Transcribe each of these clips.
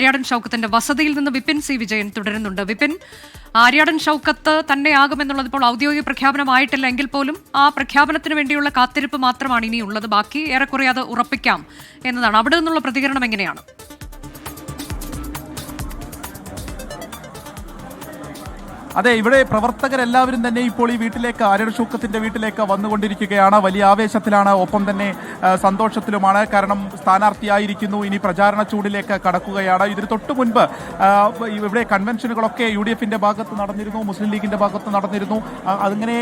ആര്യാടൻ ഷൗക്കത്തിന്റെ വസതിയിൽ നിന്ന് വിപിൻ സി വിജയൻ തുടരുന്നുണ്ട്. വിപിൻ, ആര്യാടൻ ഷൗക്കത്ത് തന്നെയാകുമെന്നുള്ളത് ഇപ്പോൾ ഔദ്യോഗിക പ്രഖ്യാപനമായിട്ടില്ല എങ്കിൽ പോലും ആ പ്രഖ്യാപനത്തിന് വേണ്ടിയുള്ള കാത്തിരിപ്പ് മാത്രമാണ് ഇനിയുള്ളത്. ബാക്കി ഏറെക്കുറെ അത് ഉറപ്പിക്കാം എന്നതാണ്. അവിടെ നിന്നുള്ള പ്രതികരണം എങ്ങനെയാണ്? അതെ, ഇവിടെ പ്രവർത്തകരെല്ലാവരും തന്നെ ഇപ്പോൾ ഈ വീട്ടിലേക്ക്, ആര്യാടൻ ഷൗക്കത്തിന്റെ വീട്ടിലേക്ക് വന്നുകൊണ്ടിരിക്കുകയാണ്. വലിയ ആവേശത്തിലാണ്, ഒപ്പം തന്നെ സന്തോഷത്തിലുമാണ്. കാരണം സ്ഥാനാർത്ഥിയായിരിക്കുന്നു, ഇനി പ്രചാരണ ചൂടിലേക്ക് കടക്കുകയാണ്. ഇതിന് തൊട്ടു മുൻപ് ഇവിടെ കൺവെൻഷനുകളൊക്കെ UDFന്റെ ഭാഗത്ത് നടന്നിരുന്നു, മുസ്ലിം ലീഗിന്റെ ഭാഗത്ത് നടന്നിരുന്നു. അതിങ്ങനെ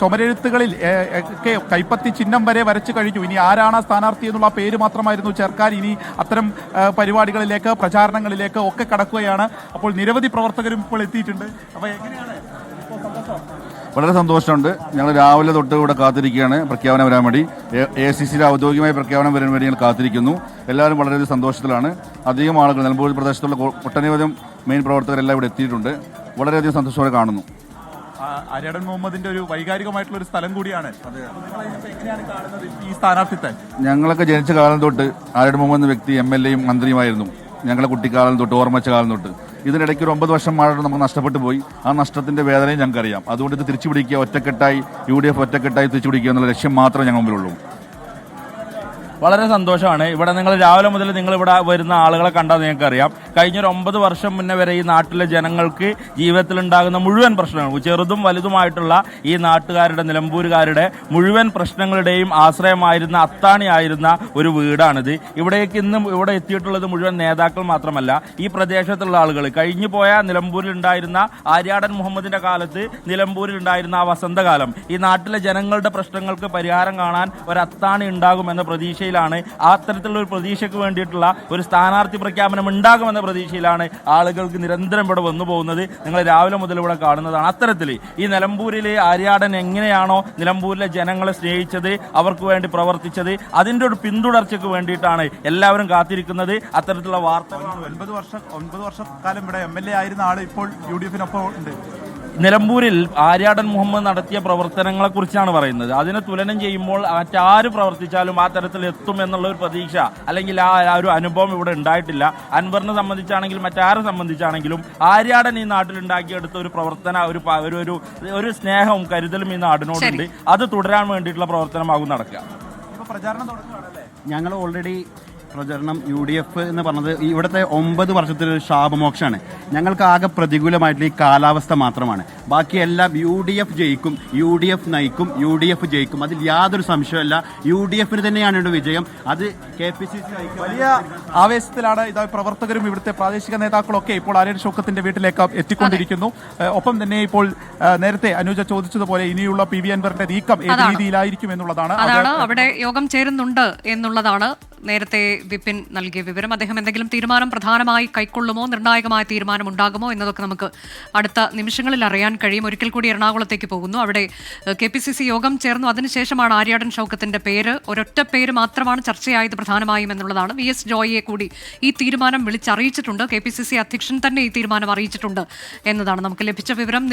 ചുമരെഴുത്തുകളിൽ ഒക്കെ കൈപ്പത്തി ചിഹ്നം വരെ വരച്ചു കഴിഞ്ഞു. ഇനി ആരാണ് സ്ഥാനാർത്ഥി എന്നുള്ള പേര് മാത്രമായിരുന്നു ചേർക്കാൻ. ഇനി അത്തരം പരിപാടികളിലേക്ക്, പ്രചാരണങ്ങളിലേക്ക് ഒക്കെ കടക്കുകയാണ്. അപ്പോൾ നിരവധി പ്രവർത്തകരും ഇപ്പോൾ എത്തിയിട്ടുണ്ട്. വളരെ സന്തോഷമുണ്ട്. ഞങ്ങൾ രാവിലെ തൊട്ട് ഇവിടെ കാത്തിരിക്കുകയാണ് പ്രഖ്യാപനം വരാൻ വേണ്ടി. AICCയുടെ ഔദ്യോഗികമായ പ്രഖ്യാപനം വരാൻ വേണ്ടി ഞങ്ങൾ കാത്തിരിക്കുന്നു. എല്ലാവരും വളരെയധികം സന്തോഷത്തിലാണ്. അധികം ആളുകൾ, നിലമ്പൂർ പ്രദേശത്തുള്ള ഒട്ടനവധി മെയിൻ പ്രവർത്തകരെല്ലാം ഇവിടെ എത്തിയിട്ടുണ്ട്. വളരെയധികം സന്തോഷത്തോടെ കാണുന്നു. ആര്യാടൻ മുഹമ്മദിന്റെ ഒരു വൈകാരികമായിട്ടുള്ള ഒരു സ്ഥലം കൂടിയാണ്. എങ്ങനെയാണ് കാണുന്നത് ഈ സ്ഥാനാർത്ഥിത്തെ? ഞങ്ങളൊക്കെ ജനിച്ച കാലം തൊട്ട് ആര്യാടൻ മുഹമ്മദ് എന്ന വ്യക്തി MLAയും മന്ത്രിയുമായിരുന്നു. ഞങ്ങളുടെ കുട്ടിക്കാലം തൊട്ട്, ഓർമ്മച്ച കാലം തൊട്ട്. ഇതിനിടയ്ക്ക് ഒരു 9 വർഷം മഴ നമുക്ക് നഷ്ടപ്പെട്ടു പോയി. ആ നഷ്ടത്തിന്റെ വേദനയും ഞങ്ങൾക്കറിയാം. അതുകൊണ്ട് ഇത് തിരിച്ചു പിടിക്കുക, ഒറ്റക്കെട്ടായി UDF ഒറ്റക്കെട്ടായി തിരിച്ചു പിടിക്കുക എന്നുള്ള ലക്ഷ്യം മാത്രമേ ഞങ്ങൾ മുമ്പിലുള്ളൂ. വളരെ സന്തോഷമാണ്. ഇവിടെ നിങ്ങൾ രാവിലെ മുതൽ നിങ്ങൾ ഇവിടെ വരുന്ന ആളുകളെ കണ്ടാൽ നിങ്ങൾക്കറിയാം. കഴിഞ്ഞൊരു 9 വർഷം മുന്നേ വരെ ഈ നാട്ടിലെ ജനങ്ങൾക്ക് ജീവിതത്തിലുണ്ടാകുന്ന മുഴുവൻ പ്രശ്നങ്ങളും, ചെറുതും വലുതുമായിട്ടുള്ള ഈ നാട്ടുകാരുടെ, നിലമ്പൂരുകാരുടെ മുഴുവൻ പ്രശ്നങ്ങളുടെയും ആശ്രയമായിരുന്ന, അത്താണിയായിരുന്ന ഒരു വീടാണിത്. ഇവിടേക്ക് ഇന്നും ഇവിടെ എത്തിയിട്ടുള്ളത് മുഴുവൻ നേതാക്കൾ മാത്രമല്ല, ഈ പ്രദേശത്തുള്ള ആളുകൾ. കഴിഞ്ഞു പോയ നിലമ്പൂരിലുണ്ടായിരുന്ന ആര്യാടൻ മുഹമ്മദിന്റെ കാലത്ത് നിലമ്പൂരിലുണ്ടായിരുന്ന ആ വസന്തകാലം, ഈ നാട്ടിലെ ജനങ്ങളുടെ പ്രശ്നങ്ങൾക്ക് പരിഹാരം കാണാൻ ഒരു അത്താണി ഉണ്ടാകുമെന്ന പ്രതീക്ഷ ആ അത്തരത്തിലുള്ള ഒരു പ്രതീക്ഷയ്ക്ക് വേണ്ടിയിട്ടുള്ള ഒരു സ്ഥാനാർത്ഥി പ്രഖ്യാപനം ഉണ്ടാകുമെന്ന പ്രതീക്ഷയിലാണ് ആളുകൾക്ക് നിരന്തരം ഇവിടെ വന്നു പോകുന്നത്. നിങ്ങൾ രാവിലെ മുതൽ ഇവിടെ കാണുന്നതാണ്. അത്തരത്തിൽ ഈ നിലമ്പൂരിലെ ആര്യാടൻ എങ്ങനെയാണോ നിലമ്പൂരിലെ ജനങ്ങളെ സ്നേഹിച്ചത്, അവർക്ക് വേണ്ടി പ്രവർത്തിച്ചത്, അതിന്റെ ഒരു പിന്തുടർച്ചയ്ക്ക് വേണ്ടിയിട്ടാണ് എല്ലാവരും കാത്തിരിക്കുന്നത്. അത്തരത്തിലുള്ള വാർത്തകളാണ്. 9 വർഷക്കാലം ഇവിടെ MLA ആയിരുന്ന ആൾ ഇപ്പോൾ UDFനൊപ്പം ഉണ്ട്. നിലമ്പൂരിൽ ആര്യാടൻ മുഹമ്മദ് നടത്തിയ പ്രവർത്തനങ്ങളെ കുറിച്ചാണ് പറയുന്നത്. അതിനെ തുലനം ചെയ്യുമ്പോൾ മറ്റാര് പ്രവർത്തിച്ചാലും ആ തരത്തിൽ എത്തും എന്നുള്ള ഒരു പ്രതീക്ഷ, അല്ലെങ്കിൽ ആ ഒരു അനുഭവം ഇവിടെ ഉണ്ടായിട്ടില്ല. അൻവറിനെ സംബന്ധിച്ചാണെങ്കിലും മറ്റാരെ സംബന്ധിച്ചാണെങ്കിലും ആര്യാടൻ ഈ നാട്ടിലുണ്ടാക്കിയെടുത്ത ഒരു പ്രവർത്തന, ഒരു സ്നേഹവും കരുതലും ഈ നാടിനോടുണ്ട്. അത് തുടരാൻ വേണ്ടിയിട്ടുള്ള പ്രവർത്തനമാകും നടക്കുക. ഞങ്ങൾ ഓൾറെഡി പ്രചരണം UDF എന്ന് പറഞ്ഞത് ഇവിടുത്തെ 9 വർഷത്തിലൊരു ശാപമോക്ഷമാണ്. ഞങ്ങൾക്ക് ആകെ പ്രതികൂലമായിട്ടുള്ള ഈ കാലാവസ്ഥ മാത്രമാണ്. ബാക്കിയെല്ലാം UDF ജയിക്കും, UDF നയിക്കും, UDF ജയിക്കും. അതിൽ യാതൊരു സംശയമല്ല. UDFന് തന്നെയാണ് ഇവിടെ വിജയം. അത് KPCC വലിയ ആവേശത്തിലാണ്. ഇതാ പ്രവർത്തകരും ഇവിടുത്തെ പ്രാദേശിക നേതാക്കളൊക്കെ ഇപ്പോൾ ആര്യാടൻ ഷൗക്കത്തിന്റെ വീട്ടിലേക്ക് എത്തിക്കൊണ്ടിരിക്കുന്നു. ഒപ്പം തന്നെ ഇപ്പോൾ നേരത്തെ അനുജ ചോദിച്ചതുപോലെ ഇനിയുള്ള PV അൻവറിന്റെ നീക്കം ഏത് രീതിയിലായിരിക്കും എന്നുള്ളതാണ്. അവിടെ യോഗം ചേരുന്നുണ്ട് എന്നുള്ളതാണ് നേരത്തെ വിപിൻ നൽകിയ വിവരം. അദ്ദേഹം എന്തെങ്കിലും തീരുമാനം പ്രധാനമായി കൈക്കൊള്ളുമോ, നിർണായകമായ തീരുമാനം ഉണ്ടാകുമോ എന്നതൊക്കെ നമുക്ക് അടുത്ത നിമിഷങ്ങളിൽ അറിയാൻ കഴിയും. ഒരിക്കൽ കൂടി എറണാകുളത്തേക്ക് പോകുന്നു. അവിടെ KPCC യോഗം ചേർന്നു. അതിനുശേഷമാണ് ആര്യാടൻ ഷൗക്കത്തിന്റെ പേര്, ഒരൊറ്റ പേര് മാത്രമാണ് ചർച്ചയായത് പ്രധാനമായും എന്നുള്ളതാണ്. VS ജോയിയെ കൂടി ഈ തീരുമാനം വിളിച്ചറിയിച്ചിട്ടുണ്ട്. KPCC അധ്യക്ഷൻ തന്നെ ഈ തീരുമാനം അറിയിച്ചിട്ടുണ്ട് എന്നതാണ് നമുക്ക് ലഭിച്ച വിവരം.